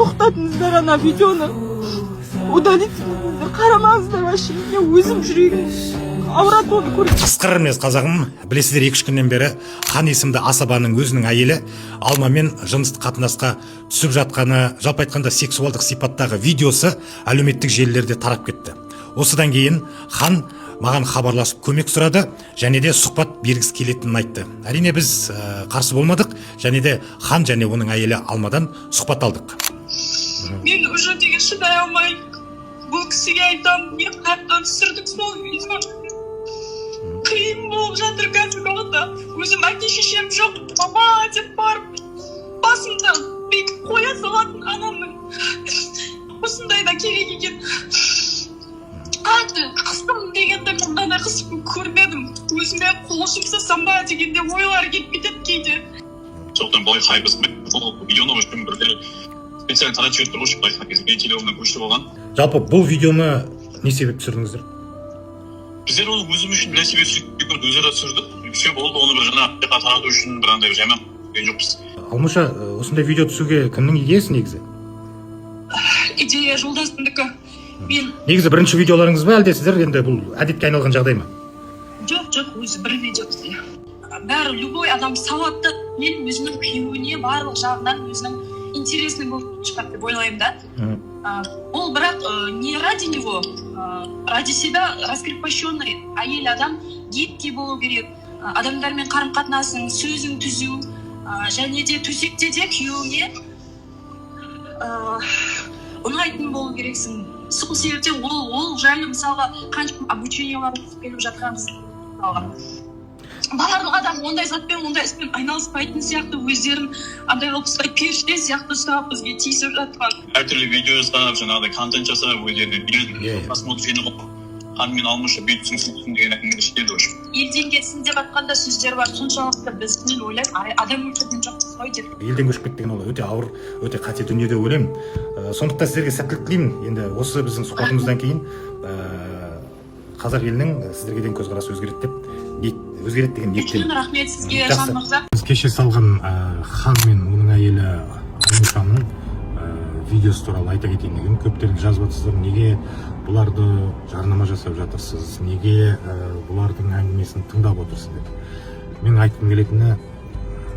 тоқтатыңыздар ана видеоны. Удалитіңіздер, қарамаңыздар вообще. Мен өзім жүрегім ауырады оны көріп. Қасқыр емес қазағым, білесіздер 2-3 күннен бері Хан есімді асабаның өзінің әйелі Алмамен жыныстық қатынасқа түсіп жатқаны, жалпы айтқанда сексуалдық сипаттағы видеосы әлеуметтік желілерде тарап кетті. Осыдан кейін Хан маған хабарласып көмек сұрады, және де сұхбат бергісі келетінін айтты. Әрине біз қарсы болмадық, және де Хан және оның әйелі Алмадан сұхбат алдық. Мен уже деген шыдай алмай, бұл кісіге айтамын, не қаттан түсірдік сол видеоны. Қиын болып жатыр қазіргі уақытта. Өзім әке шешем жоқ, мама деп барып, басымды бекіп қоя салатын анамның осындай да керек екен. Қанды қыстым дегенде мұндай қыз көрмедім. Өзіме қол жұмсасам ба дегенде ойлар келіп кетеді кейде. Сондықтан былай қайғысымен бұл видеоны үшін бірден специально таратып жіберіп тұрған айтқан кезде мен телефонымнан көшіріп алған. Жалпы бұл видеоны не себеп түсірдіңіздер? Біздер оны өзіміз үшін бір себеп сөйтіп өзара түсірдік. Все болды, оны бір жаңа тарату үшін бір андай жаман көрген жоқпыз. Алмаша, осындай видео түсуге кімнің идеясы негізі? Идея жолдасымдікі. Мен Негізі бірінші видеоларыңыз ба, әлде сіздер енді бұл әдетке айналған жағдай ма? жоқ, өзі бір видео. Бәрі любой адам сауатты, мен өзінің күйеуіне барлық жағынан өзінің интересный болып шығады деп ойлаймын да. Ол бірақ не ради него, ради себя раскрепощенный әйел адам гибкий болу керек. Адамдармен қарым-қатынасын, сөзін түзу, және де төсекте де күйеуіне ұнайтын болу керексің. Сол себептен ол жайлы мысалға қанша обучениялар оқып келіп жатқанбыз. Барлық адам ондай затпен, ондай іспен айналыспайтын сияқты, өздерін андай қылып ұстайды, періште сияқты ұстап бізге тиісіп жатқан. Әртүрлі видео жасап, жаңағыдай контент жасап, өздеріне биледі. Просмотр жинап, Хан мен Алмаша бүйтсін деген әңгімелер шетелді өшіп. Елден кетсін деп жатқанда сөздер бар, соншалықты біз мен ойлаймын, адам өлтірген жоқпыз ғой деп. Елден көшіп кеткен ол өте ауыр, өте қате дүние деп ойлаймын. Сондықтан сіздерге сәттілік тілеймін. Енді осы біздің сұхбатымыздан кейін қазақ елінің сіздерге деген көзқарасы өзгереді деген ниеттемін. Рахмет сізге, Жан мырза. Біз кеше салған Хан мен оның әйелі Алмашаның видеосы туралы айта кетейін деген. Көптерді жазып жатырсыздар, неге бұларды жарнама жасап жатырсыз, неге бұлардың әңгімесін тыңдап отырсыз деп. Мен айтқым келетіні,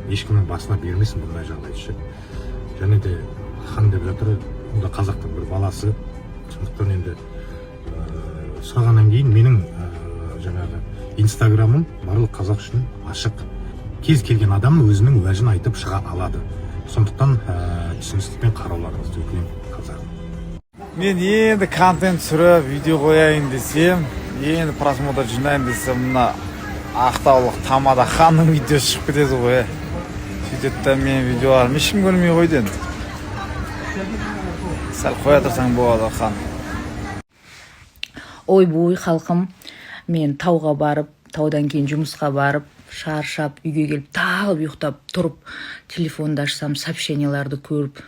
ешкімнің басына бермесін бұндай жағдайды. Және де Хан деп жатыр, ол да қазақтың бір баласы. Сондықтан енді сұрағаннан кейін менің жаңағы инстаграмым барлық қазақ үшін ашық. Кез келген адам өзінің уәжін айтып шыға алады. Сондықтан түсіністікпен қарауларыңызды өтінемін қазағым. Мен енді контент түсіріп, видео қояйын десем, енді просмотр жинайын десем, мына ақтаулық Тамада Ханның видеосы шығып кетеді ғой. Сөйтеді да мен видеоларым ешкім көрмей қойды енді. Сәл қоя тұрсаң болады Хан. Ой-бой халқым, мен тауға барып, таудан кейін жұмысқа барып, шаршап, үйге келіп, тағып ұйықтап тұрып, телефонды ашсам, сообщенияларды көріп,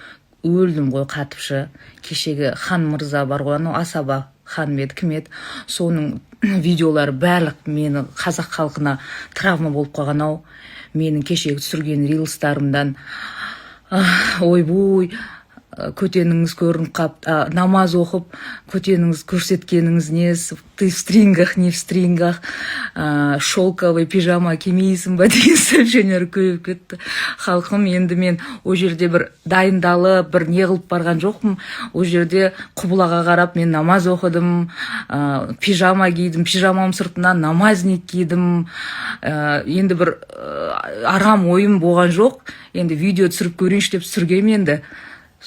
өлдім ғой қатыпшы. Кешегі Хан мырза бар ғой, анау асаба Хан еді, кім еді, соның видеолары барлық мені қазақ халқына травма болып қалған ау. Менің кешегі түсірген рилстарымдан ой-бой, көтеніңіз көрініп қап, намаз оқып, көтеніңіз көрсеткеніңіз не, ты в стрингах, не в стрингах, шелковый пижама кимейсің ба деген сообщениялар көбейіп кетті. Халқым, енді мен о жерде бір дайындалып, бір не қылып барған жоқпын. О жерде құбылаға қарап мен намаз оқыдым, пижама кидім, пижамам сыртынан намазник кидім. Енді бір арам ойым болған жоқ. Енді видео түсіріп көрейінші деп түсіргем енді.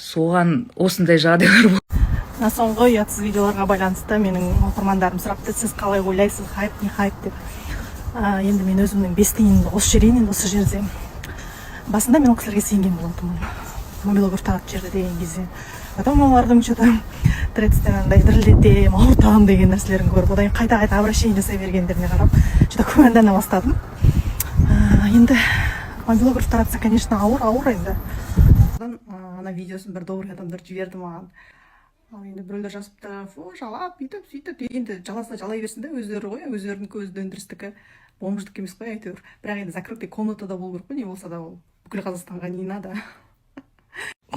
Соған осындай жағдайлар болды. Соңғы ұятсыз видеоларға байланысты менің оқырмандарым сұрапты, сіз қалай ойлайсыз, хайп не хайп деп. Енді мен өзімнің бестейін осы жерейін, осы жерде. Басында мен ол кісілерге сенген болатынмын. Мобилограф таратып жерді деген кезде. Потом олардың что-то тредстен андай дірілдетем, ауытам деген нәрселерін көріп, одан қайта-қайта обращение жасай бергендеріне қарап, что-то күмәндана бастадым. Енді мобилограф таратса, конечно, ауыр енді. Ана видеосын бір добрый адамдар жіберді маған. Ал енді біреулер жазыпты, жалап, бүйтіп, сөйтіп. Енді жаласа жалай берсін да, өздері ғой, өздерінің көзді өндірістікі, бомждық емес қой әйтеуір. Бірақ енді закрытый комнатада болу керек қой, не болса да ол бүкіл Қазақстанға не надо.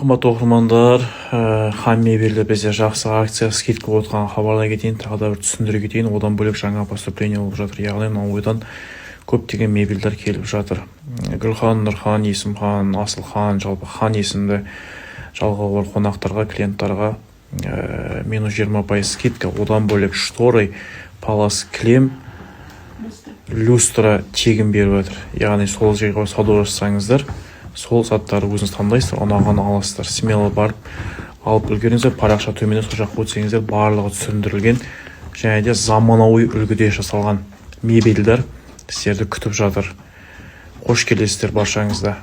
Қымбатты оқырмандар, хан мебельді бізде жақсы акция скидка отқан хабарлай кетейін, тағы да бір түсіндіре кетейін. Одан бөлек жаңа поступление болып жатыр, яғни ойдан көптеген мебельдер келіп жатыр. Гүлхан, Нұрхан, Есімхан, Асылхан, жалпы хан есімді жалғауы бар қонақтарға, клиенттарға минус 20% скидка. Одан бөлек шторы, палас, кілем, люстра тегін беріп жатыр. Яғни сол жерге сауда жасасаңыздар, сол заттарды өзіңіз таңдайсыздар, ұнаған аласыздар. Смело барып алып үлгеріңіздер. Парақша төменде сол жаққа өтсеңіздер, барлығы түсіндірілген және де заманауи үлгіде жасалған мебельдер сіздерді күтіп жатыр. Қош келесіздер баршаңызда.